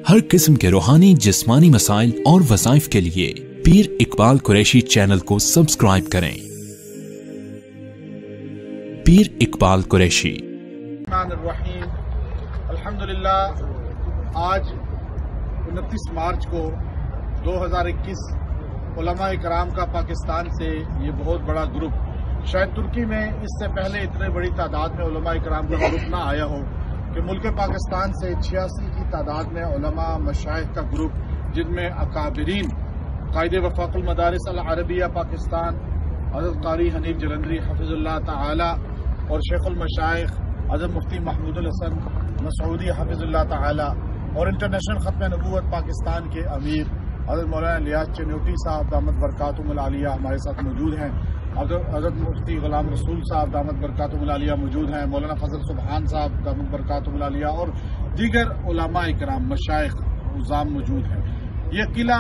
हर किस्म के रूहानी जिस्मानी मसाइल और वज़ाइफ के लिए पीर इकबाल कुरैशी चैनल को सब्सक्राइब करें। पीर इकबाल कुरैशी। अल्हम्दुलिल्लाह, आज 29 मार्च को 2021 उलमा इकराम का पाकिस्तान से ये बहुत बड़ा ग्रुप, शायद तुर्की में इससे पहले इतने बड़ी तादाद में उलमा इकराम का ग्रुप ना आया हो कि मुल्क पाकिस्तान से 86 की तादाद में उलमा मशाइख का ग्रुप, जिनमें अकाबिरीन कायदे वफाकुल मदारिस अल अरबिया पाकिस्तान हज़रत क़ारी हनीफ जलंधरी हफ़िज़ुल्लाह ताला और शेखुल मशाइख हज़रत मुफ्ती महमूदुल हसन मसूदी हफ़िज़ुल्लाह ताला और इंटरनेशनल ख़त्म नबूवत पाकिस्तान के अमीर हज़रत मौलाना लियाज़ चन्योटी साहब दामत बरकातुहुल आलिया हमारे साथ मौजूद हैं। हज़रत मुफ्ती ग़ुलाम रसूल साहब दामत बरकातुहुल आलिया मौजूद हैं। मौलाना फजल सुबहान साहब दामत बरकातुहुल आलिया और दीगर उलमा इकराम मशाइख उज़्ज़ाम मौजूद हैं। ये किला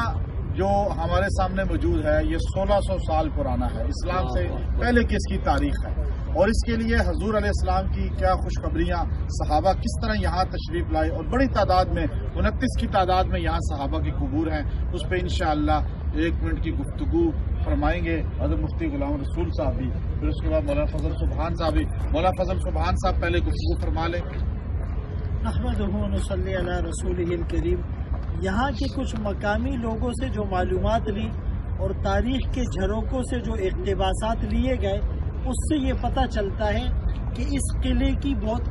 जो हमारे सामने मौजूद है ये 1600 साल पुराना है, इस्लाम से पहले की इसकी तारीख है। और इसके लिए हजूर अलैहिस्सलाम की क्या खुशखबरियाँ, सहाबा किस तरह यहाँ तशरीफ लाए और बड़ी तादाद में 29 की तादाद में यहाँ सहाबा की कबूर हैं, उस पर इंशाअल्लाह 1 मिनट की गुफ्तगू फरमाएंगे हज़रत मुफ्ती ग़ुलाम रसूल साहब भी, फिर उसके बाद मौलाना फजल सुबहान साहब भी। मौलाना फजल सुबहान साहब पहले गुफ्तगू फरमा लें। अहमदुहु व नसल्ली अला रसूलिहिल करीम। यहाँ के कुछ मकामी लोगों से जो मालूमात ली और तारीख के झरोकों से जो इक़्तिबासात लिए गए, उससे ये पता चलता है कि इस किले की बहुत